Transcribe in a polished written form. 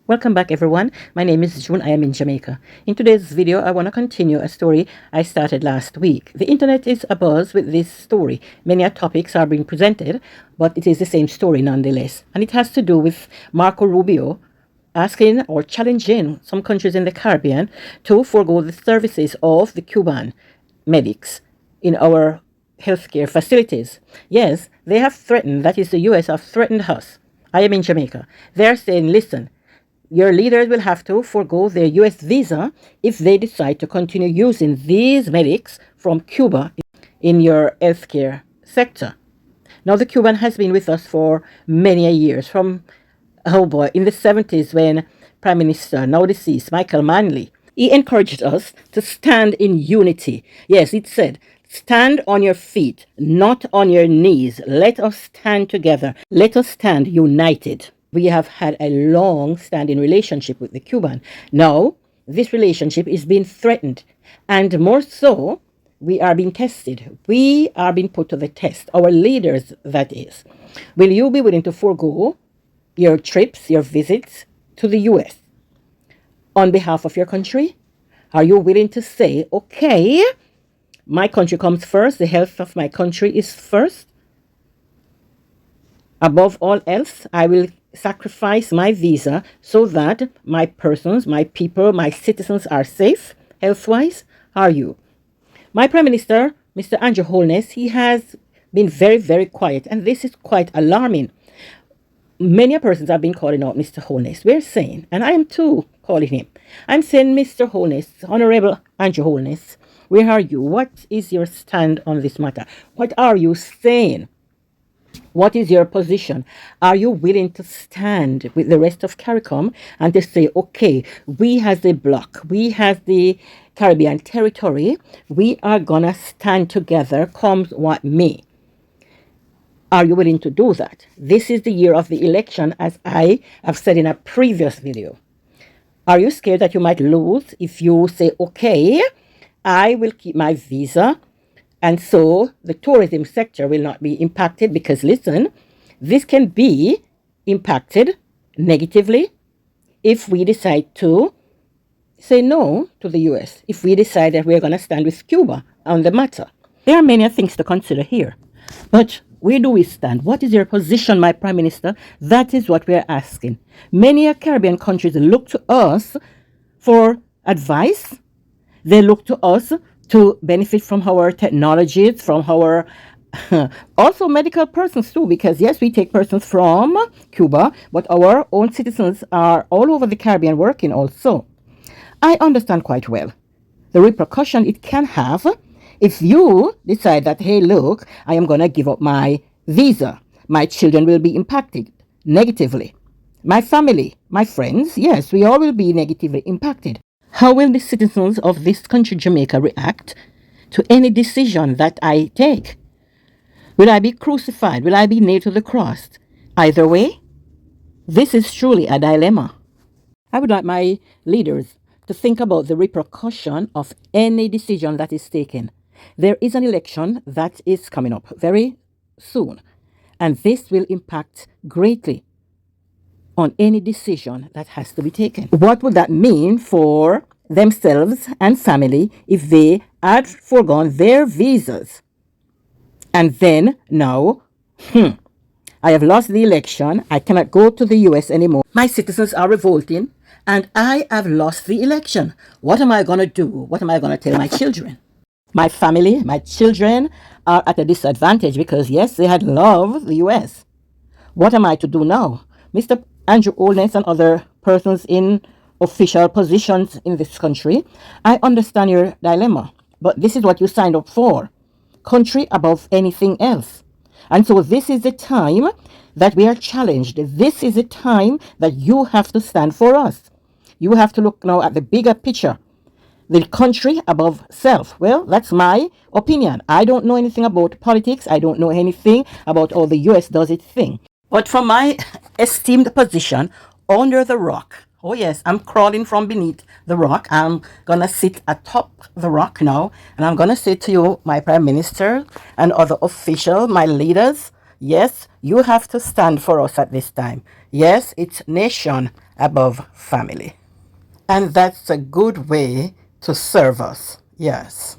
Welcome back everyone. My name is June. I am in Jamaica. In today's video, I want to continue a story I started last week. The internet is abuzz with this story. Many topics are being presented, but it is the same story nonetheless. And it has to do with Marco Rubio asking or challenging some countries in the Caribbean to forego the services of the Cuban medics in our healthcare facilities. Yes, they have threatened, that is the US have threatened us. I am in Jamaica. They're saying, listen, your leaders will have to forego their U.S. visa if they decide to continue using these medics from Cuba in your healthcare sector. Now, the Cuban has been with us for many years, from, in the 70s when Prime Minister, now deceased, Michael Manley, he encouraged us to stand in unity. Yes, it said, stand on your feet, not on your knees. Let us stand together. Let us stand united. We have had a long-standing relationship with the Cuban. Now, this relationship is being threatened. And more so, we are being tested. We are being put to the test. Our leaders, that is. Will you be willing to forego your trips, your visits to the U.S. on behalf of your country? Are you willing to say, okay, my country comes first, the health of my country is first? Above all else, I will sacrifice my visa so that my persons, my people, my citizens are safe health-wise. Are you? My Prime Minister, Mr. Andrew Holness, he has been very, very quiet, and this is quite alarming. Many persons have been calling out Mr. Holness. We're saying, and I am too calling him, I'm saying, Mr. Holness, Honorable Andrew Holness, where are you? What is your stand on this matter? What are you saying? What is your position? Are you willing to stand with the rest of Caricom and to say, okay, we as a bloc, we as the Caribbean territory, we are going to stand together, comes what may. Are you willing to do that? This is the year of the election, as I have said in a previous video. Are you scared that you might lose if you say, okay, I will keep my visa, and so the tourism sector will not be impacted? Because listen, this can be impacted negatively if we decide to say no to the US, if we decide that we're going to stand with Cuba on the matter. There are many things to consider here. But where do we stand? What is your position, my Prime Minister? That is what we're asking. Many Caribbean countries look to us for advice. They look to us to benefit from our technologies, from our also medical persons too, because yes, we take persons from Cuba, but our own citizens are all over the Caribbean working also. I understand quite well the repercussion it can have if you decide that, hey, look, I am going to give up my visa. My children will be impacted negatively. My family, my friends, yes, we all will be negatively impacted. How will the citizens of this country, Jamaica, react to any decision that I take? Will I be crucified? Will I be nailed to the cross? Either way, this is truly a dilemma. I would like my leaders to think about the repercussion of any decision that is taken. There is an election that is coming up very soon, and this will impact greatly on any decision that has to be taken. What would that mean for themselves and family if they had foregone their visas? And then now, I have lost the election. I cannot go to the US anymore. My citizens are revolting, and I have lost the election. What am I going to do? What am I going to tell my children? My family, my children are at a disadvantage because, yes, they had loved the US. What am I to do now? Mr. Andrew Holness and other persons in official positions in this country, I understand your dilemma, but this is what you signed up for. Country above anything else. And so this is the time that we are challenged. This is the time that you have to stand for us. You have to look now at the bigger picture. The country above self. Well, that's my opinion. I don't know anything about politics. I don't know anything about how the US does its thing. But from my esteemed position under the rock, oh yes, I'm crawling from beneath the rock. I'm going to sit atop the rock now, and I'm going to say to you, my Prime Minister and other officials, my leaders, yes, you have to stand for us at this time. Yes, it's nation above family. And that's a good way to serve us. Yes.